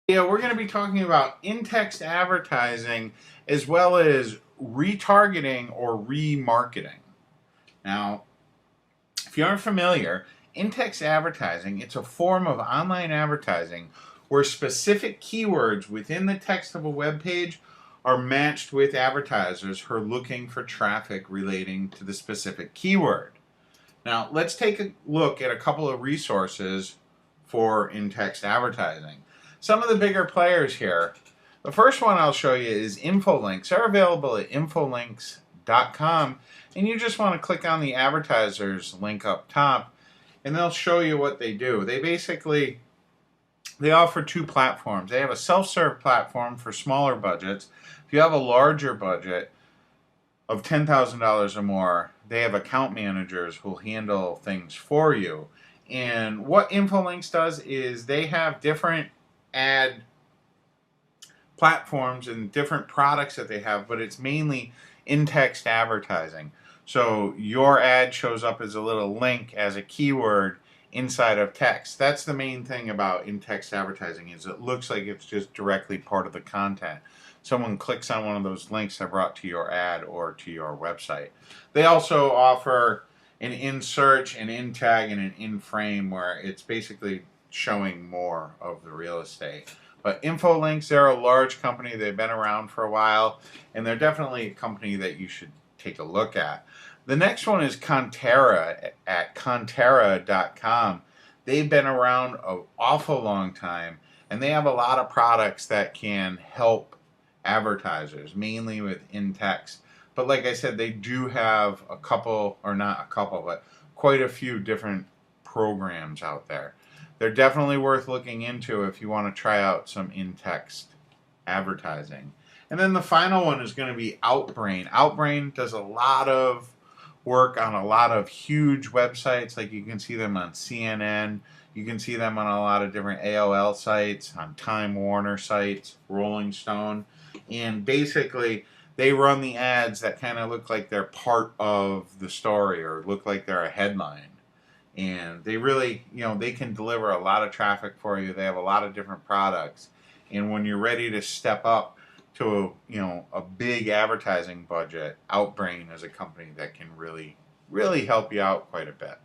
Yeah, we're going to be talking about in-text advertising as well as retargeting or remarketing. Now, if you aren't familiar, in-text advertising, it's a form of online advertising where specific keywords within the text of a web page are matched with advertisers who are looking for traffic relating to the specific keyword. Now, let's take a look at a couple of resources for in-text advertising. Some of the bigger players here. The first one I'll show you is Infolinks. They're available at infolinks.com, and you just want to click on the advertisers link up top, and they'll show you what they do. They offer two platforms. They have a self-serve platform for smaller budgets. If you have a larger budget of $10,000 or more, they have account managers who'll handle things for you. And what Infolinks does is they have different ad platforms and different products that they have, but it's mainly in-text advertising. So your ad shows up as a little link as a keyword inside of text. That's the main thing about in-text advertising, is it looks like it's just directly part of the content. Someone clicks on one of those links that brought to your ad or to your website. They also offer an in-search, an in-tag, and an in-frame where it's basically showing more of the real estate. But Infolinks, they're a large company. They've been around for a while, and they're definitely a company that you should take a look at. The next one is Conterra at Conterra.com. They've been around an awful long time, and they have a lot of products that can help advertisers, mainly with in-text. But like I said, they do have a couple, or not a couple, but quite a few different programs out there. They're definitely worth looking into if you want to try out some in-text advertising. And then the final one is going to be Outbrain. Outbrain does a lot of work on a lot of huge websites. Like you can see them on CNN. You can see them on a lot of different AOL sites, on Time Warner sites, Rolling Stone. And basically, they run the ads that kind of look like they're part of the story or look like they're a headline. And they really, they can deliver a lot of traffic for you. They have a lot of different products. And when you're ready to step up to a big advertising budget, Outbrain is a company that can really help you out quite a bit.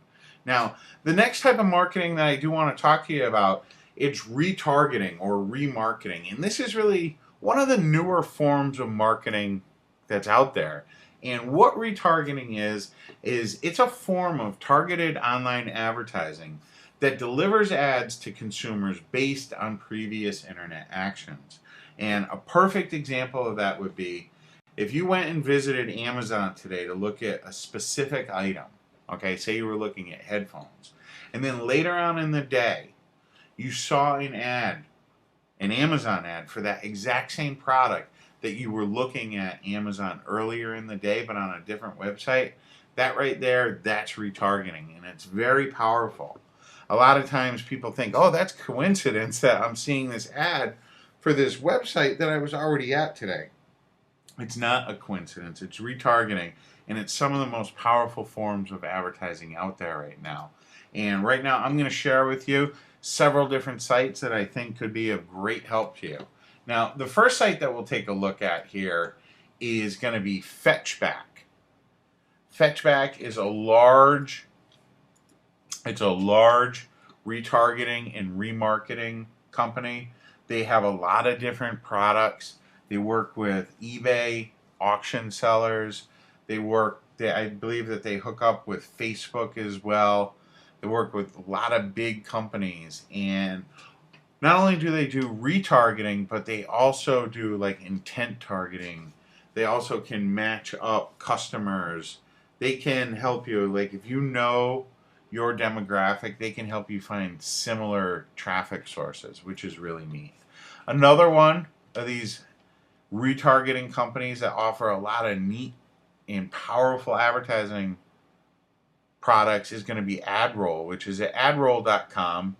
Now, the next type of marketing that I do want to talk to you about, it's retargeting or remarketing. And this is really one of the newer forms of marketing that's out there. And what retargeting is it's a form of targeted online advertising that delivers ads to consumers based on previous internet actions. And a perfect example of that would be if you went and visited Amazon today to look at a specific item, okay, say you were looking at headphones, and then later on in the day, you saw an Amazon ad for that exact same product that you were looking at Amazon earlier in the day, but on a different website, that right there, that's retargeting, and it's very powerful. A lot of times people think, oh, that's coincidence that I'm seeing this ad for this website that I was already at today. It's not a coincidence. It's retargeting, and it's some of the most powerful forms of advertising out there right now. And right now, I'm going to share with you several different sites that I think could be of great help to you. Now, the first site that we'll take a look at here is going to be Fetchback. Fetchback is a large retargeting and remarketing company. They have a lot of different products. They work with eBay auction sellers. I believe that they hook up with Facebook as well. They work with a lot of big companies, and not only do they do retargeting, but they also do like intent targeting. They also can match up customers. They can help you, like if you know your demographic, they can help you find similar traffic sources, which is really neat. Another one of these retargeting companies that offer a lot of neat and powerful advertising products is going to be AdRoll, which is at adroll.com.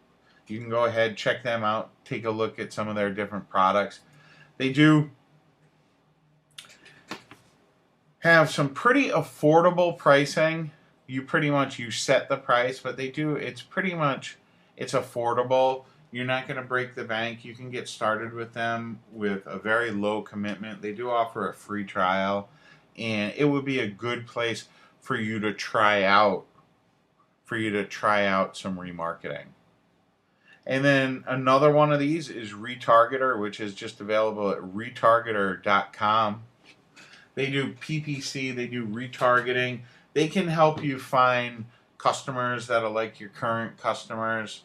You can go ahead, check them out, take a look at some of their different products. They do have some pretty affordable pricing. You set the price, but it's affordable. You're not going to break the bank. You can get started with them with a very low commitment. They do offer a free trial, and it would be a good place for you to try out some remarketing. And then another one of these is Retargeter, which is just available at retargeter.com. They do PPC, they do retargeting. They can help you find customers that are like your current customers.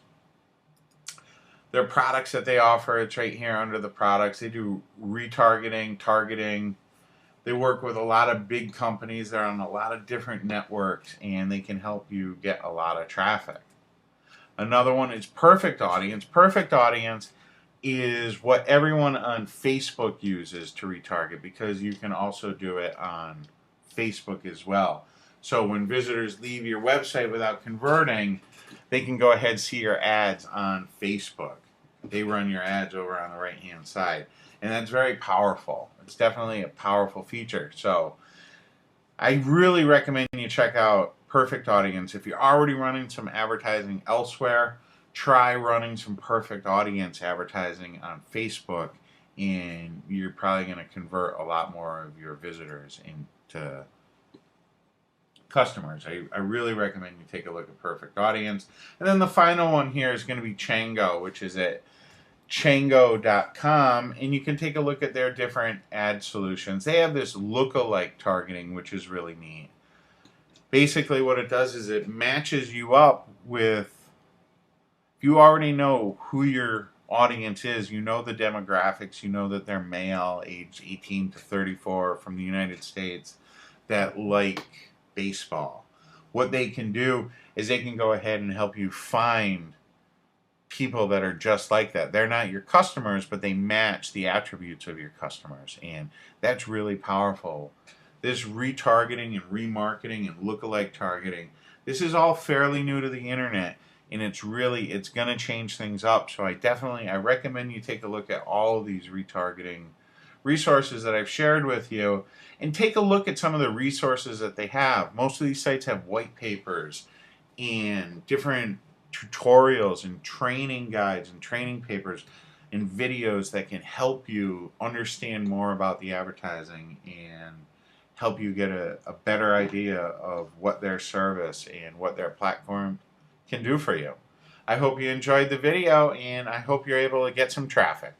Their products that they offer, it's right here under the products. They do retargeting, targeting. They work with a lot of big companies. They're on a lot of different networks, and they can help you get a lot of traffic. Another one is Perfect Audience. Perfect Audience is what everyone on Facebook uses to retarget, because you can also do it on Facebook as well. So when visitors leave your website without converting, they can go ahead and see your ads on Facebook. They run your ads over on the right hand side, and that's very powerful. It's definitely a powerful feature. So I really recommend you check out Perfect Audience. If you're already running some advertising elsewhere, try running some Perfect Audience advertising on Facebook, and you're probably going to convert a lot more of your visitors into customers. I really recommend you take a look at Perfect Audience. And then the final one here is going to be Chango, which is at chango.com, and you can take a look at their different ad solutions. They have this lookalike targeting, which is really neat. Basically what it does is it matches you up with, if you already know who your audience is, you know the demographics, you know that they're male, age 18 to 34 from the United States, that like baseball. What they can do is they can go ahead and help you find people that are just like that. They're not your customers, but they match the attributes of your customers, and that's really powerful. This retargeting and remarketing and lookalike targeting, this is all fairly new to the internet, and it's going to change things up. So I recommend you take a look at all of these retargeting resources that I've shared with you, and take a look at some of the resources that they have. Most of these sites have white papers and different tutorials and training guides and training papers and videos that can help you understand more about the advertising and help you get a better idea of what their service and what their platform can do for you. I hope you enjoyed the video, and I hope you're able to get some traffic.